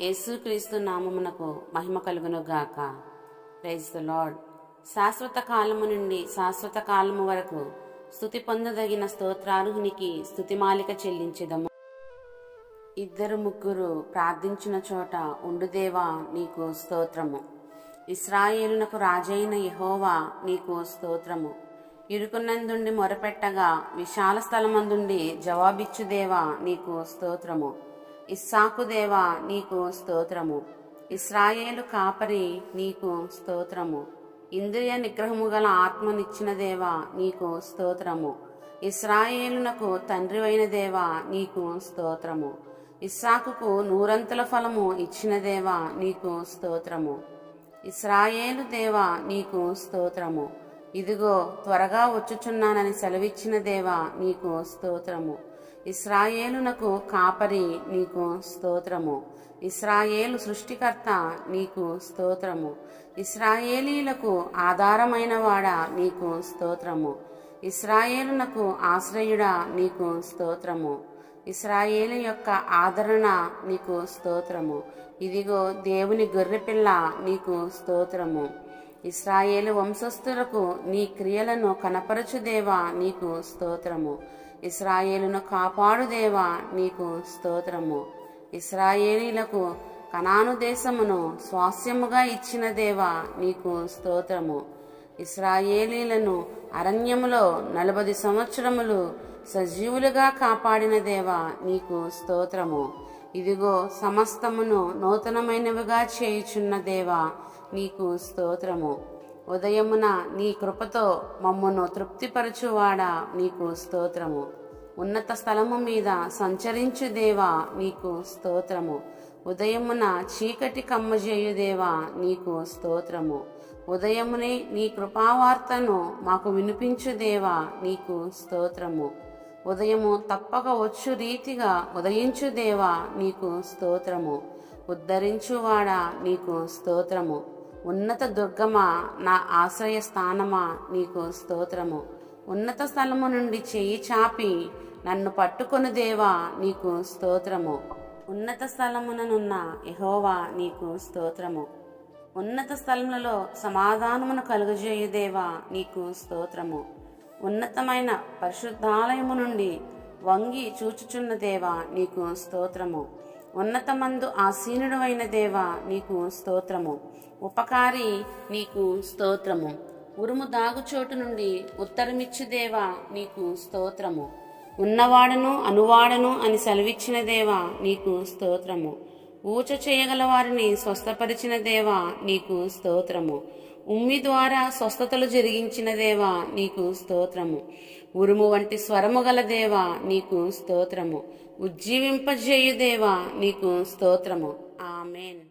యేసుక్రీస్తు నామమునకు మహిమ కలుగును గాక. Praise the lord. శాశ్వత కాలము నుండి శాశ్వత కాలము వరకు స్తుతి పొందదగిన స్తోత్రార్హునికి స్తుతిమాలిక చెల్లించెదము. ఇద్దరు ముగ్గురు ప్రార్థించిన చోట ఉండుదేవా నీకు స్తోత్రము. ఇశ్రాయేలునకు రాజైన యెహోవా నీకు స్తోత్రము. ఇరుకునందుండి మొరపెట్టగా విశాల స్థలమందుండి జవాబిచ్చుదేవా నీకు స్తోత్రము. ఇస్సాకు దేవా నీకు స్తోత్రము. ఇశ్రాయేలు కాపరి నీకు స్తోత్రము. ఇంద్రియ నిగ్రహము గల ఆత్మనిచ్చిన దేవా నీకు స్తోత్రము. ఇశ్రాయేలునకు తండ్రివైన దేవా నీకు స్తోత్రము. ఇస్సాకుకు నూరంతుల ఫలము ఇచ్చిన దేవా నీకు స్తోత్రము. ఇశ్రాయేలు దేవా నీకు స్తోత్రము. ఇదిగో త్వరగా వచ్చుచున్నానని సెలవిచ్చిన దేవా నీకు స్తోత్రము. ఇశ్రాయేలునకు కాపరి నీకు స్తోత్రము. ఇశ్రాయేలు సృష్టికర్త నీకు స్తోత్రము. ఇశ్రాయేలీలకు ఆధారమైన వాడా నీకు స్తోత్రము. ఇశ్రాయేలునకు ఆశ్రయుడా నీకు స్తోత్రము. ఇశ్రాయేలు యొక్క ఆదరణ నీకు స్తోత్రము. ఇదిగో దేవుని గొర్రెపిల్ల నీకు స్తోత్రము. ఇశ్రాయేలు వంశస్థులకు నీ క్రియలను కనపరచుదేవా నీకు స్తోత్రము. ఇశ్రాయేలును కాపాడుదేవా నీకు స్తోత్రము. ఇశ్రాయేలీలకు కనాను దేశమును స్వాస్యముగా ఇచ్చిన దేవా నీకు స్తోత్రము. ఇశ్రాయేలీలను అరణ్యములో 40 సంవత్సరములు సజీవులుగా కాపాడిన దేవా నీకు స్తోత్రము. ఇదిగో సమస్తమును నూతనమైనవిగా చేయుచున్న దేవా నీకు స్తోత్రము. ఉదయమున నీ కృపతో మమ్మును తృప్తిపరచువాడా నీకు స్తోత్రము. ఉన్నత స్థలము మీద సంచరించు దేవా నీకు స్తోత్రము. ఉదయమున చీకటి కమ్మజేయు దేవా నీకు స్తోత్రము. ఉదయమునే నీ కృపావార్తను మాకు వినిపించు దేవా నీకు స్తోత్రము. ఉదయము తప్పక వచ్చు రీతిగా ఉదయించు దేవా నీకు స్తోత్రము. ఉద్ధరించువాడా నీకు స్తోత్రము. ఉన్నత దుర్గమా నా ఆశ్రయ స్థానమా నీకు స్తోత్రము. ఉన్నత స్థలము నుండి చెయ్యి చాపి నన్ను పట్టుకొను దేవా నీకు స్తోత్రము. ఉన్నత స్థలముననున్న యెహోవా నీకు స్తోత్రము. ఉన్నత స్థలములలో సమాధానమును కలుగజేయు దేవా నీకు స్తోత్రము. ఉన్నతమైన పరిశుద్ధాలయము నుండి వంగి చూచుచున్న దేవా నీకు స్తోత్రము. ఉన్నతమందు ఆసీనుడు అయిన దేవా నీకు స్తోత్రము. ఉపకారి నీకు స్తోత్రము. ఉరుము దాగుచోటు నుండి ఉత్తరమిచ్చు దేవా నీకు స్తోత్రము. ఉన్నవాడను అనువాడను అని సెలవిచ్చిన దేవా నీకు స్తోత్రము. ఊచ చేయగల వారిని స్వస్థపరిచిన దేవా నీకు స్తోత్రము. ఉమ్మి ద్వారా స్వస్థతలు జరిగించిన దేవా నీకు స్తోత్రము. ఉరుము వంటి స్వరము గల దేవా నీకు స్తోత్రము. ఉజ్జీవింపజేయు దేవా నీకు స్తోత్రము. ఆమేన్.